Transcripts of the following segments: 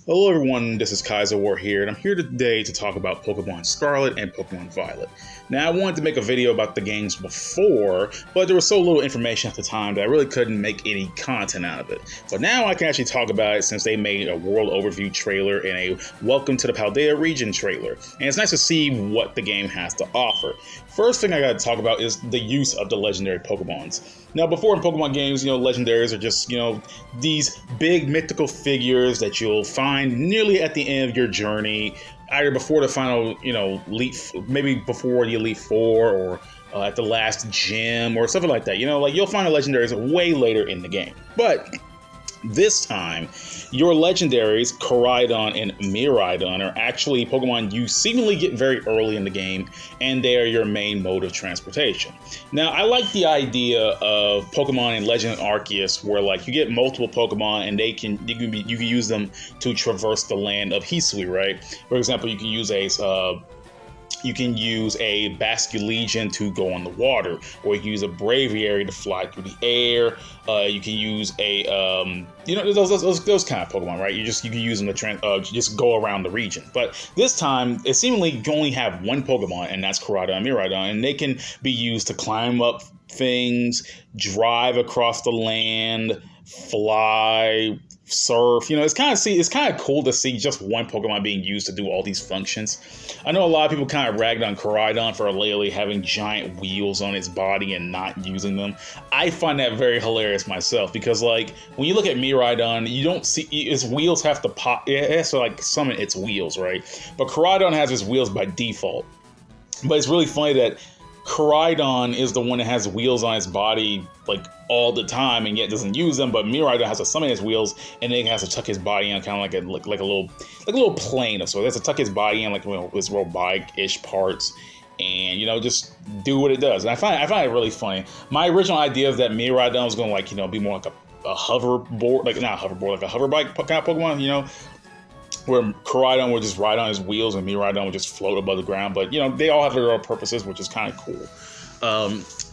Hello everyone, this is Kaizouwar here, and I'm here today to talk about Pokemon Scarlet and Pokemon Violet. Now, I wanted to make a video about the games before, but there was so little information at the time that I really couldn't make any content out of it. But now I can actually talk about it since they made a world overview trailer and a Welcome to the Paldea region trailer, and it's nice to see what the game has to offer. First thing I gotta talk about is the use of the legendary Pokemons. Now, before in Pokemon games, legendaries are just, these big mythical figures that you'll find nearly at the end of your journey, either before the final, Elite, maybe before the Elite Four or at the last gym or something like that. You'll find the legendaries way later in the game. But this time, your legendaries, Koraidon and Miraidon, are actually Pokemon you seemingly get very early in the game, and they are your main mode of transportation. Now, I like the idea of Pokemon in Legend ARCSYS, where you get multiple Pokemon and you can use them to traverse the land of Hisui, right? For example, you can use a Basculegion to go on the water, or you can use a Braviary to fly through the air. You can use a, those kind of Pokemon, right? You can use them to just go around the region. But this time, it seemingly you only have one Pokemon, and that's Koraidon and Miraidon, and they can be used to climb up things, drive across the land, fly, surf. It's kind of cool to see just one Pokemon being used to do all these functions. I know a lot of people kind of ragged on Koraidon for lately having giant wheels on its body and not using them. I find that very hilarious myself, because when you look at Miraidon, you don't see its wheels have to pop. It has to summon its wheels, right? But Koraidon has its wheels by default. But it's really funny that Koraidon is the one that has wheels on its body all the time and yet doesn't use them, but Miraidon has to summon his wheels and then has to tuck his body in kind of like a little plane of sorts. It has to tuck his body in his robotic-ish parts and just do what it does. And I find it really funny. My original idea is that Miraidon was going to be more like a hoverboard, not a hoverboard, like a hoverbike kind of Pokemon, where Koraidon would just ride on his wheels and Miraidon would just float above the ground. But, they all have their own purposes, which is kind of cool.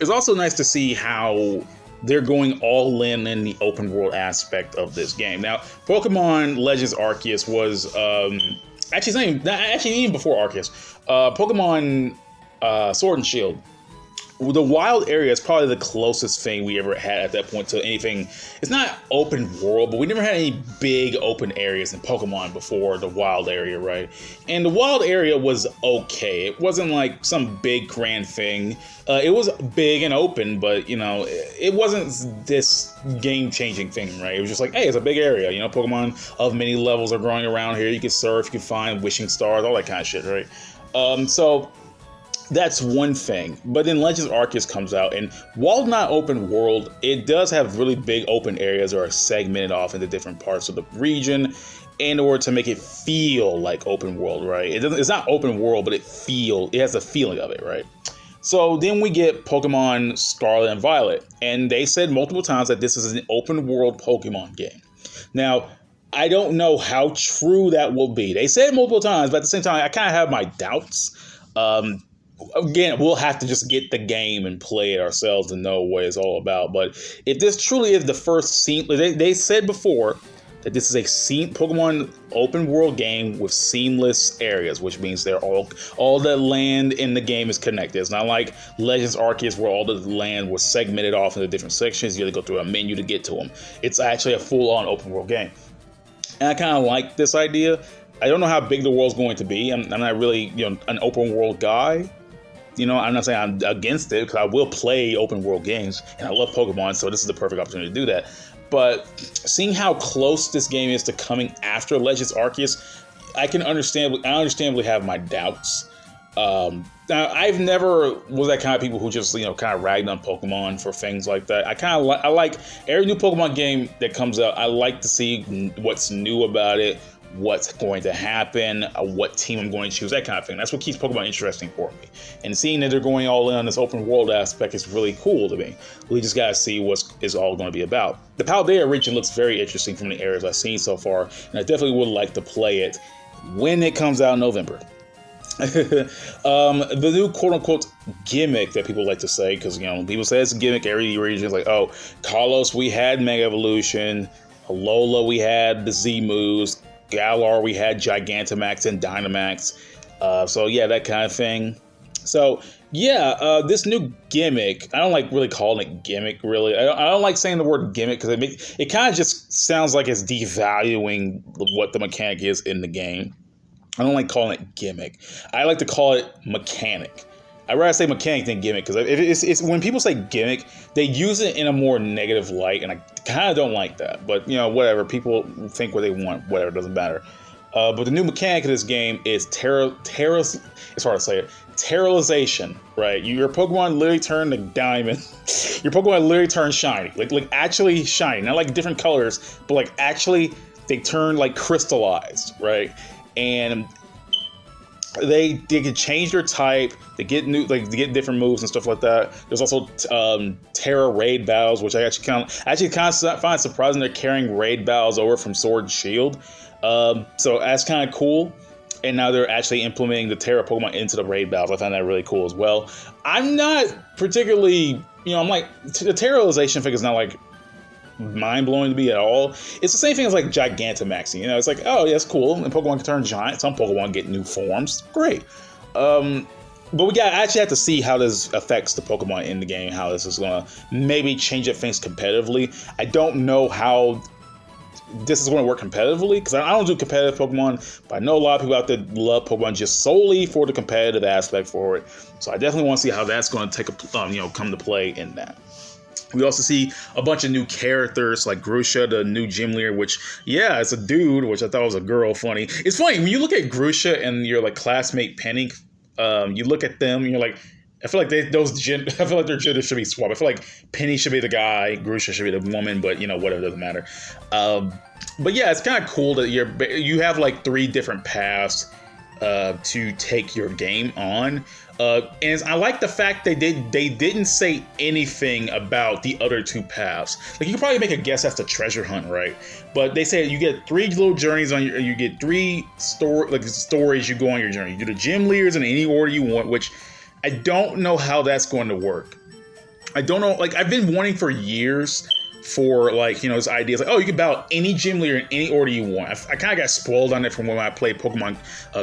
It's also nice to see how they're going all in the open world aspect of this game. Now, Pokemon Legends ARCSYS was, even before ARCSYS, Pokemon Sword and Shield. The wild area is probably the closest thing we ever had at that point to anything. It's not open world, but we never had any big open areas in Pokemon before the wild area, right? And the wild area was okay. It wasn't like some big grand thing. It was big and open, but it wasn't this game-changing thing, right? It was just hey, it's a big area. Pokemon of many levels are growing around here. You can surf, you can find wishing stars, all that kind of shit, right? So that's one thing. But then Legends ARCSYS comes out, and while not open world, it does have really big open areas that are segmented off into different parts of the region in order to make it feel like open world, right? It's not open world, but it has a feeling of it, right? So then we get Pokemon Scarlet and Violet, and they said multiple times that this is an open world Pokemon game. Now, I don't know how true that will be. They said it multiple times, but at the same time, I kind of have my doubts. Again, we'll have to just get the game and play it ourselves to know what it's all about. But if this truly is the first they said before that this is a Pokemon open world game with seamless areas, which means they're all the land in the game is connected. It's not like Legends ARCSYS where all the land was segmented off into different sections. You have to go through a menu to get to them. It's actually a full-on open world game. And I kind of like this idea. I don't know how big the world's going to be. I'm not really, an open world guy. I'm not saying I'm against it, because I will play open world games, and I love Pokemon, so this is the perfect opportunity to do that. But seeing how close this game is to coming after Legends ARCSYS, I understandably have my doubts. Now, I've never was that kind of people who just, kind of ragged on Pokemon for things like that. I like every new Pokemon game that comes out. I like to see what's new about it, what's going to happen, what team I'm going to choose, that kind of thing. That's what keeps Pokemon interesting for me. And seeing that they're going all in on this open world aspect is really cool to me. We just gotta see what it's all going to be about. The Paldea region looks very interesting from the areas I've seen so far, and I definitely would like to play it when it comes out in November. The new quote-unquote gimmick that people like to say, because people say it's a gimmick, every region is like, oh, Kalos, we had Mega Evolution, Alola, we had the Z moves, Galar, we had Gigantamax and Dynamax. So yeah, that kind of thing. So yeah, this new gimmick, I don't like really calling it gimmick, really. I don't like saying the word gimmick because it kind of just sounds like it's devaluing what the mechanic is in the game. I don't like calling it gimmick. I like to call it mechanic. I'd rather say mechanic than gimmick, because it's when people say gimmick, they use it in a more negative light, and I kind of don't like that. But, you know, whatever. People think what they want. Whatever. It doesn't matter. But the new mechanic of this game is it's hard to say it, Teralization, right? Your Pokemon literally turn to diamond. Your Pokemon literally turn shiny. Like actually shiny. Not like different colors, but like actually they turn like crystallized, right? And they can change their type. They get new, like they get different moves and stuff like that. There's also Tera Raid Battles, which I actually kind of find surprising. They're carrying Raid Battles over from Sword and Shield, so that's kind of cool. And now they're actually implementing the Tera Pokemon into the Raid Battles. I find that really cool as well. I'm not particularly, I'm like, the Teralization thing is not like mind-blowing to me at all. It's the same thing as like Gigantamaxing. It's like, oh yeah, it's cool, and Pokemon can turn giant. Some Pokemon get new forms. Great. But we actually have to see how this affects the Pokemon in the game, how this is going to maybe change up things competitively. I don't know how this is going to work competitively, because I don't do competitive Pokemon, but I know a lot of people out there love Pokemon just solely for the competitive aspect for it. So I definitely want to see how that's going to come to play in that. We also see a bunch of new characters like Grusha, the new gym leader, which, yeah, it's a dude, which I thought was a girl. Funny. It's funny, when you look at Grusha and your like classmate Penny, you look at them and you're like, I feel like I feel like their gender should be swapped. I feel like Penny should be the guy, Grusha should be the woman, but whatever, doesn't matter. But yeah, it's kind of cool that you have like 3 different paths to take your game on. And I like the fact they didn't say anything about the other 2 paths. Like, you can probably make a guess that's the treasure hunt, right? But they say you get 3 little journeys you get 3 stories you go on your journey. You do the gym leaders in any order you want, which I don't know how that's going to work. I don't know. Like, I've been wanting for years for this idea. It's like, oh, you can battle any gym leader in any order you want. I kind of got spoiled on it from when I played Pokemon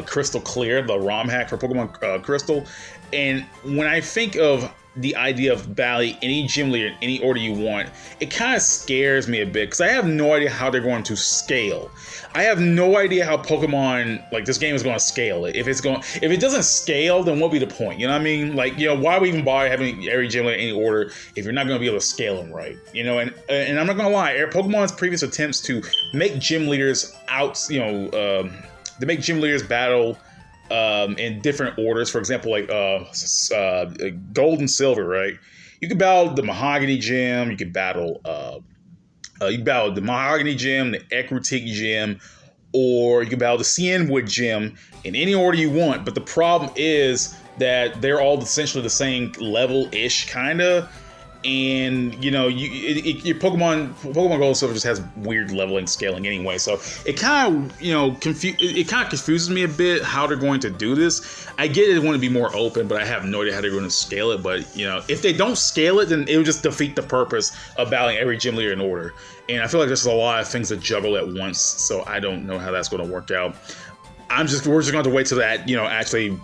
Crystal Clear, the ROM hack for Pokemon Crystal. And when I think of the idea of battling any gym leader in any order you want, it kind of scares me a bit, because I have no idea how they're going to scale. I have no idea how Pokemon, this game is going to scale it. If it doesn't scale, then what'll be the point? You know what I mean? Why would we even bother having every gym leader in any order if you're not going to be able to scale them right? And I'm not going to lie, Pokemon's previous attempts to make gym leaders to make gym leaders battle in different orders. For example, gold and silver, right? You can battle the Mahogany Gym. You can battle the Mahogany Gym, the Ecruteak Gym, or you can battle the Cianwood Gym in any order you want. But the problem is that they're all essentially the same level-ish, kind of. And your Pokemon Gold and Silver just has weird leveling scaling anyway, so it kind of confuses me a bit how they're going to do this. I get it, want to be more open, but I have no idea how they're going to scale it. But if they don't scale it, then it would just defeat the purpose of battling every gym leader in order. And I feel like there's a lot of things to juggle at once, so I don't know how that's going to work out. We're just going to have to wait till that actually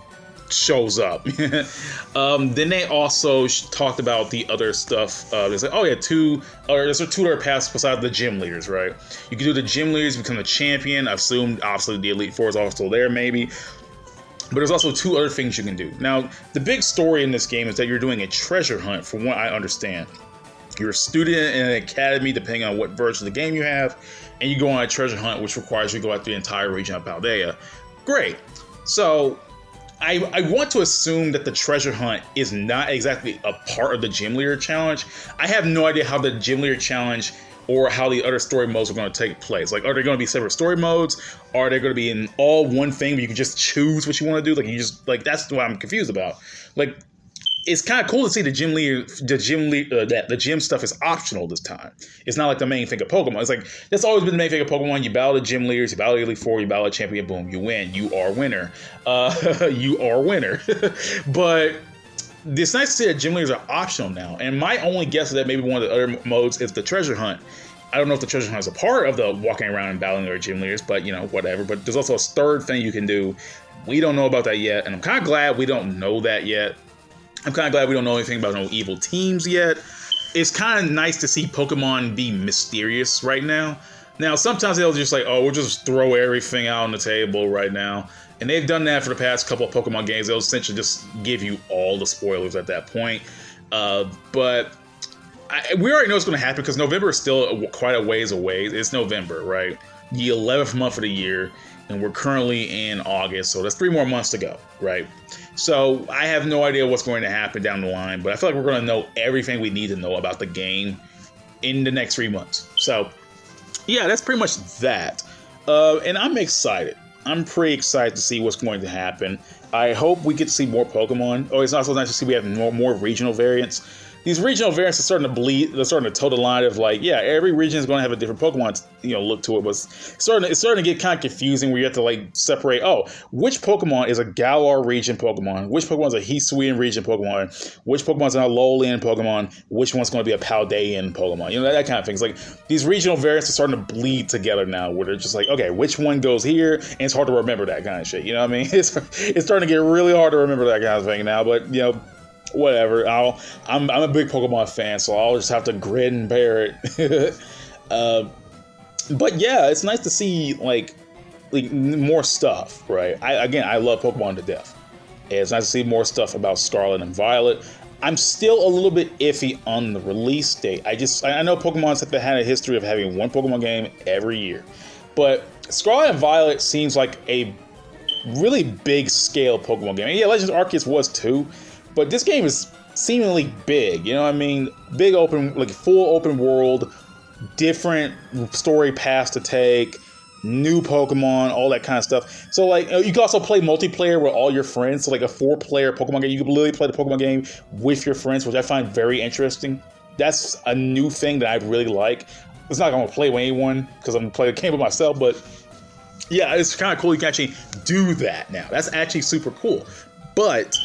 shows up. Then they also talked about the other stuff. They said, oh yeah, there's 2 other paths besides the gym leaders, right? You can do the gym leaders, become a champion. I've assumed obviously the Elite Four is also there, maybe. But there's also 2 other things you can do. Now, the big story in this game is that you're doing a treasure hunt, from what I understand. You're a student in an academy, depending on what version of the game you have, and you go on a treasure hunt, which requires you to go out the entire region of Paldea. Great. So I want to assume that the treasure hunt is not exactly a part of the gym leader challenge. I have no idea how the gym leader challenge or how the other story modes are going to take place. Are there going to be separate story modes? Are they going to be in all one thing where you can just choose what you want to do? That's what I'm confused about. It's kind of cool to see the gym stuff is optional this time. It's not like the main thing of Pokemon. It's like, that's always been the main thing of Pokemon. You battle the gym leaders, you battle the Elite Four, you battle a champion, boom, you win. You are winner. You are winner. But it's nice to see that gym leaders are optional now. And my only guess is that maybe one of the other modes is the treasure hunt. I don't know if the treasure hunt is a part of the walking around and battling their gym leaders, but whatever. But there's also a third thing you can do. We don't know about that yet, and I'm kind of glad we don't know that yet. I'm kind of glad we don't know anything about no evil teams yet. It's kind of nice to see Pokemon be mysterious right now. Now, sometimes they'll just like, oh, we'll just throw everything out on the table right now. And they've done that for the past couple of Pokemon games. They'll essentially just give you all the spoilers at that point. But we already know what's going to happen because November is still quite a ways away. It's November, right? The 11th month of the year, and we're currently in August, so that's 3 more months to go, right? So I have no idea what's going to happen down the line, but I feel like we're going to know everything we need to know about the game in the next 3 months. So yeah, that's pretty much that. And I'm excited. I'm pretty excited to see what's going to happen. I hope we get to see more Pokemon. Oh, it's also nice to see we have more regional variants. These regional variants are starting to bleed. They're starting to toe the line of like, yeah, every region is going to have a different Pokemon, look to it. But it's starting to get kind of confusing where you have to like separate. Oh, which Pokemon is a Galar region Pokemon? Which Pokemon is a Hisuian region Pokemon? Which Pokemon is an Alolan Pokemon? Which one's going to be a Paldean Pokemon? That kind of thing. It's like these regional variants are starting to bleed together now, where they're just like, okay, which one goes here? And it's hard to remember that kind of shit. You know what I mean? It's starting to get really hard to remember that kind of thing now. But whatever. I'm a big Pokemon fan, so I'll just have to grin and bear it. But yeah, it's nice to see like more stuff, right? I love Pokemon to death. It's nice to see more stuff about Scarlet and Violet. I'm still a little bit iffy on the release date. I know Pokemon's have had a history of having one Pokemon game every year, but Scarlet and Violet seems like a really big scale Pokemon game. And yeah, Legends Arceus was too. But this game is seemingly big, you know what I mean? Big open, like full open world, different story paths to take, new Pokemon, all that kind of stuff. So like, you can also play multiplayer with all your friends. So like a 4-player Pokemon game, you can literally play the Pokemon game with your friends, which I find very interesting. That's a new thing that I really like. It's not going to play with anyone because I'm going to play the game with myself, but yeah, it's kind of cool you can actually do that now. That's actually super cool. But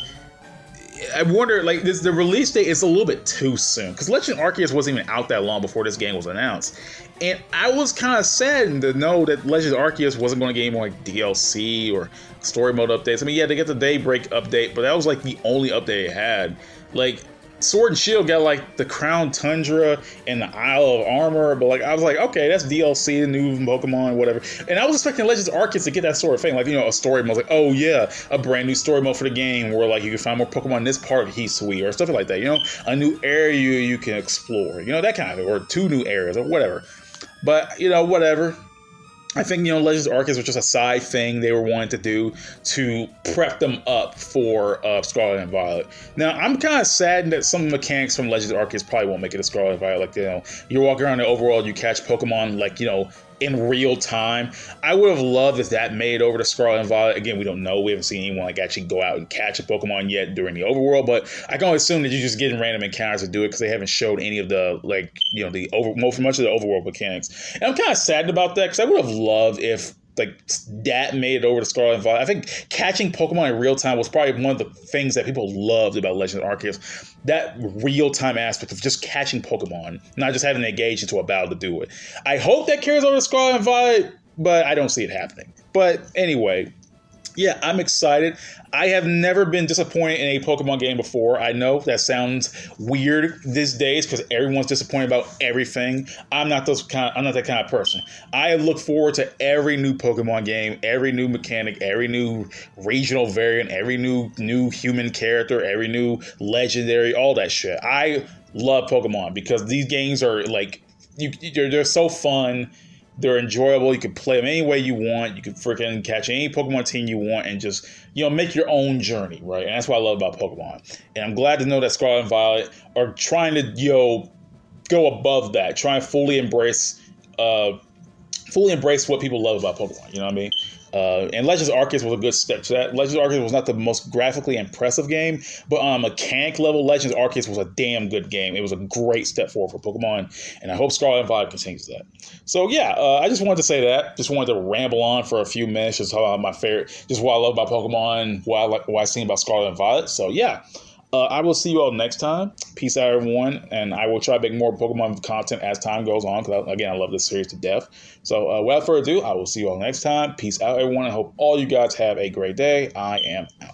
I wonder, like, the release date is a little bit too soon because Legend Arceus wasn't even out that long before this game was announced, and I was kind of saddened to know that Legend Arceus wasn't going to get any more like DLC or story mode updates. I mean, yeah, they get the Daybreak update, but that was like the only update it had. Like, Sword and Shield got like the Crown Tundra and the Isle of Armor, but like I was like, okay, that's DLC, the new Pokemon, whatever. And I was expecting Legends Arceus to get that sort of thing, like a story mode, like, oh yeah, a brand new story mode for the game where like you can find more Pokemon in this part of Hisui or stuff like that, a new area you can explore, that kind of thing, or 2 new areas or whatever. But whatever. I think, Legends Arceus was just a side thing they were wanting to do to prep them up for Scarlet and Violet. Now, I'm kind of saddened that some mechanics from Legends Arceus probably won't make it to Scarlet and Violet. Like, you're walking around the overworld, you catch Pokemon, like, in real time. I would have loved if that made it over to Scarlet and Violet. Again, we don't know. We haven't seen anyone like actually go out and catch a Pokemon yet during the overworld, but I can only assume that you're just getting random encounters to do it because they haven't showed any of the much of the overworld mechanics. And I'm kind of saddened about that because I would have loved if that made it over to Scarlet and Violet. I think catching Pokemon in real time was probably one of the things that people loved about Legend of Arceus. That real-time aspect of just catching Pokemon, not just having to engage into a battle to do it. I hope that carries over to Scarlet and Violet, but I don't see it happening. But anyway, yeah, I'm excited. I have never been disappointed in a Pokemon game before. I know that sounds weird these days because everyone's disappointed about everything. I'm not that kind of person. I look forward to every new Pokemon game, every new mechanic, every new regional variant, every new human character, every new legendary, all that shit. I love Pokemon because these games are like they're so fun. They're enjoyable. You can play them any way you want. You can freaking catch any Pokemon team you want and just, make your own journey, right? And that's what I love about Pokemon. And I'm glad to know that Scarlet and Violet are trying to, go above that, try and fully embrace what people love about Pokemon. You know what I mean? And Legends Arceus was a good step to that. Legends Arceus was not the most graphically impressive game, but on a mechanic level, Legends Arceus was a damn good game. It was a great step forward for Pokemon, and I hope Scarlet and Violet continues that. So yeah, I just wanted to say that. Just wanted to ramble on for a few minutes, just about my favorite, just what I love about Pokemon, what I seen about Scarlet and Violet. So yeah. I will see you all next time. Peace out, everyone. And I will try to make more Pokemon content as time goes on, because, again, I love this series to death. So without further ado, I will see you all next time. Peace out, everyone. I hope all you guys have a great day. I am out.